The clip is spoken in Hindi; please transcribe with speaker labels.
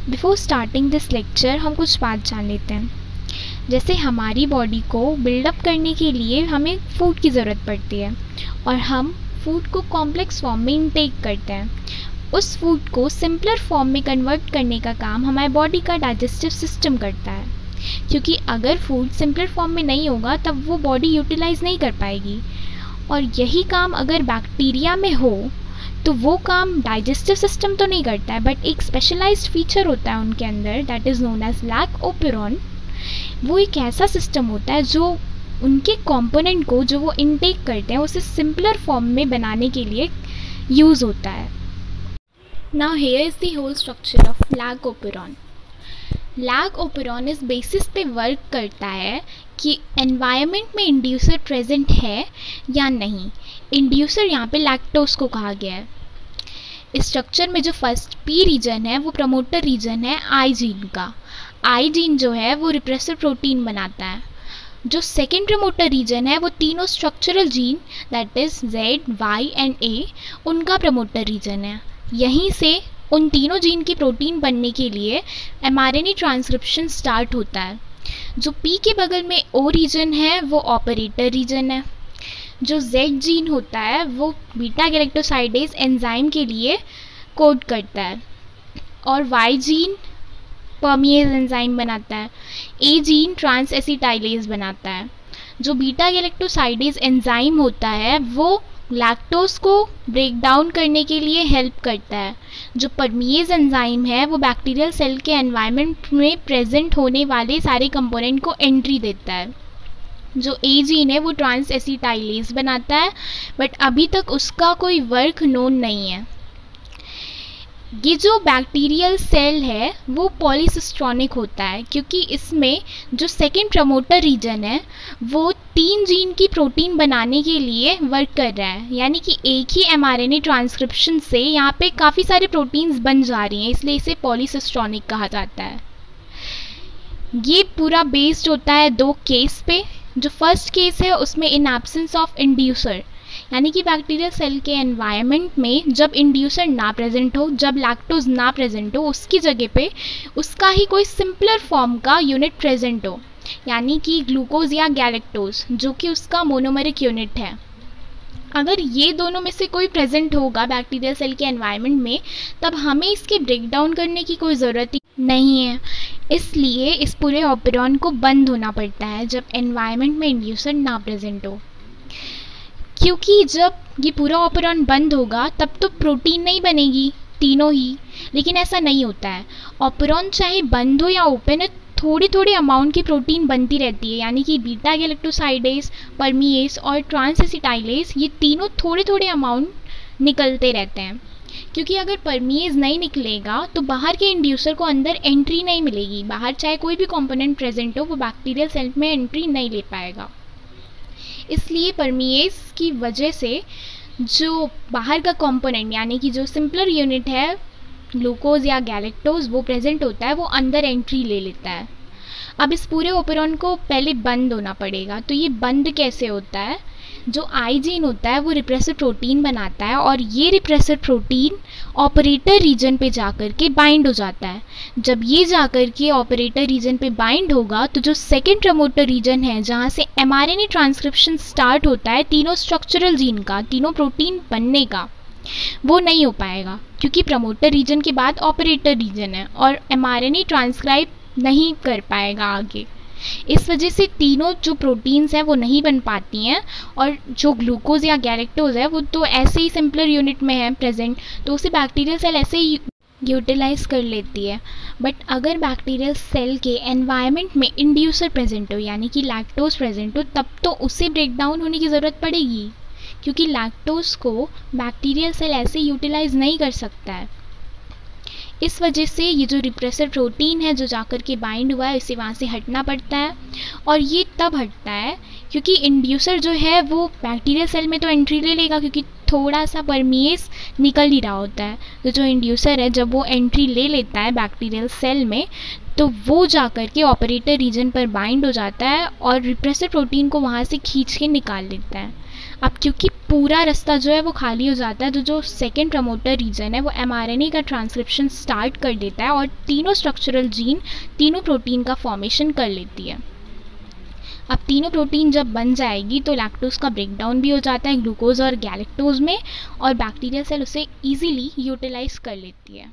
Speaker 1: बिफोर स्टार्टिंग दिस लेक्चर हम कुछ बात जान लेते हैं। जैसे हमारी बॉडी को बिल्डअप करने के लिए हमें फूड की ज़रूरत पड़ती है और हम फूड को कॉम्प्लेक्स फॉर्म में इनटेक करते हैं। उस फूड को सिंपलर फॉर्म में कन्वर्ट करने का काम हमारी बॉडी का डाइजेस्टिव सिस्टम करता है, क्योंकि अगर फूड सिंपलर फॉर्म में नहीं होगा तब वो बॉडी यूटिलाइज नहीं कर पाएगी। और यही काम अगर बैक्टीरिया में हो तो वो काम डाइजेस्टिव सिस्टम तो नहीं करता है, बट एक स्पेशलाइज्ड फीचर होता है उनके अंदर, दैट इज़ नोन एज लैक्टोपिरॉन। वो एक ऐसा सिस्टम होता है जो उनके कंपोनेंट को जो वो इनटेक करते हैं उसे सिंपलर फॉर्म में बनाने के लिए यूज़ होता है। Now here is the whole structure of lac operon. Lac operon इस बेसिस पे वर्क करता है कि एनवायरनमेंट में इंड्यूसर प्रेजेंट है या नहीं। इंड्यूसर यहाँ पे लैक्टोज को कहा गया है। इस स्ट्रक्चर में जो फर्स्ट पी रीजन है वो प्रमोटर रीजन है आई जीन का। आई जीन जो है वो रिप्रेसर प्रोटीन बनाता है। जो सेकेंड प्रमोटर रीजन है वो तीनों structural gene that is Z Y and A उनका प्रमोटर रीजन है। यहीं से उन तीनों जीन की प्रोटीन बनने के लिए mRNA ट्रांसक्रिप्शन स्टार्ट होता है। जो पी के बगल में ओ रीजन है वो ऑपरेटर रीजन है। जो जेड जीन होता है वो बीटा गैलेक्टोसाइडेज एंजाइम के लिए कोड करता है और वाई जीन परमिएज एंजाइम बनाता है। ए जीन ट्रांस एसिटाइलेज बनाता है। जो बीटा गैलेक्टोसाइडेज एंजाइम होता है वो लैक्टोज को ब्रेक डाउन करने के लिए हेल्प करता है। जो परमिएज एंजाइम है वो बैक्टीरियल सेल के एनवायरनमेंट में प्रेजेंट होने वाले सारे कंपोनेंट को एंट्री देता है। जो ए जीन है वो ट्रांस एसिटाइलेज बनाता है, बट अभी तक उसका कोई वर्क नोन नहीं है। ये जो बैक्टीरियल सेल है वो पॉलीसिस्ट्रॉनिक होता है, क्योंकि इसमें जो सेकेंड प्रमोटर रीजन है वो 3 जीन की प्रोटीन बनाने के लिए वर्क कर रहा है। यानी कि एक ही mRNA ट्रांसक्रिप्शन से यहाँ पे काफ़ी सारे प्रोटीन्स बन जा रही हैं, इसलिए इसे पॉलीसिस्ट्रॉनिक कहा जाता है। ये पूरा बेस्ड होता है 2 केस पे। जो फर्स्ट केस है उसमें इन एब्सेंस ऑफ इंड्यूसर, यानी कि बैक्टीरियल सेल के एनवायरनमेंट में जब इंड्यूसर ना प्रेजेंट हो, जब लैक्टोज ना प्रेजेंट हो, उसकी जगह पे उसका ही कोई सिंपलर फॉर्म का यूनिट प्रेजेंट हो, यानी कि ग्लूकोज या गैलेक्टोज, जो कि उसका मोनोमेरिक यूनिट है। अगर ये दोनों में से कोई प्रेजेंट होगा बैक्टीरियल सेल के एनवायरनमेंट में, तब हमें इसके ब्रेक डाउन करने की कोई ज़रूरत ही नहीं है। इसलिए इस पूरे ऑपरेरॉन को बंद होना पड़ता है जब एनवायरनमेंट में इंड्यूसर ना प्रेजेंट हो, क्योंकि जब ये पूरा ऑपरेरॉन बंद होगा तब तो प्रोटीन नहीं बनेगी तीनों ही। लेकिन ऐसा नहीं होता है। ऑपरेरॉन चाहे बंद हो या ओपन है, थोड़ी थोड़ी अमाउंट की प्रोटीन बनती रहती है, यानी कि बीटा गैलेक्टोसाइडेज, परमिएज और ट्रांस एसिटाइलेज, ये तीनों थोड़े थोड़े अमाउंट निकलते रहते हैं। क्योंकि अगर परमिएज नहीं निकलेगा तो बाहर के इंड्यूसर को अंदर एंट्री नहीं मिलेगी। बाहर चाहे कोई भी कंपोनेंट प्रेजेंट हो, वो बैक्टीरियल सेल में एंट्री नहीं ले पाएगा। इसलिए परमिएज की वजह से जो बाहर का कंपोनेंट, यानी कि जो सिंपलर यूनिट है ग्लूकोज या गैलेक्टोज, वो प्रेजेंट होता है, वो अंदर एंट्री ले लेता है। अब इस पूरे ऑपरेरॉन को पहले बंद होना पड़ेगा। तो ये बंद कैसे होता है? जो आई जीन होता है वो रिप्रेसर प्रोटीन बनाता है और ये रिप्रेसर प्रोटीन ऑपरेटर रीजन पे जाकर के बाइंड हो जाता है। जब ये जाकर के ऑपरेटर रीजन पे बाइंड होगा तो जो सेकेंड प्रमोटर रीजन है, जहाँ से mRNA ट्रांसक्रिप्शन स्टार्ट होता है तीनों स्ट्रक्चरल जीन का, तीनों प्रोटीन बनने का, वो नहीं हो पाएगा, क्योंकि प्रमोटर रीजन के बाद ऑपरेटर रीजन है और mRNA ट्रांसक्राइब नहीं कर पाएगा आगे। इस वजह से तीनों जो प्रोटीन्स हैं वो नहीं बन पाती हैं। और जो ग्लूकोज या गैलेक्टोज है वो तो ऐसे ही सिंपलर यूनिट में है प्रेजेंट, तो उसे बैक्टीरियल सेल ऐसे ही यूटिलाइज कर लेती है। बट अगर बैक्टीरियल सेल के एनवायरनमेंट में इंड्यूसर प्रेजेंट हो, यानी कि लैक्टोज प्रेजेंट हो, तब तो उसे ब्रेक डाउन होने की ज़रूरत पड़ेगी, क्योंकि लैक्टोज को बैक्टीरियल सेल ऐसे यूटिलाइज नहीं कर सकता है। इस वजह से ये जो रिप्रेसर प्रोटीन है जो जाकर के बाइंड हुआ है, इसे वहाँ से हटना पड़ता है। और ये तब हटता है क्योंकि इंड्यूसर जो है वो बैक्टीरियल सेल में तो एंट्री ले लेगा, क्योंकि थोड़ा सा परमिएज निकल ही रहा होता है। तो जो इंड्यूसर है जब वो एंट्री ले लेता है बैक्टीरियल सेल में, तो वो जाकर के ऑपरेटर रीजन पर बाइंड हो जाता है और रिप्रेसर प्रोटीन को वहाँ से खींच के निकाल लेता है। अब क्योंकि पूरा रास्ता जो है वो खाली हो जाता है, तो जो सेकेंड प्रमोटर रीजन है वो mRNA का ट्रांसक्रिप्शन स्टार्ट कर देता है और तीनों स्ट्रक्चरल जीन तीनों प्रोटीन का फॉर्मेशन कर लेती है। अब तीनों प्रोटीन जब बन जाएगी तो लैक्टोज का ब्रेकडाउन भी हो जाता है ग्लूकोज और गैलेक्टोज में, और बैक्टीरिया सेल उसे ईजिली यूटिलाइज कर लेती है।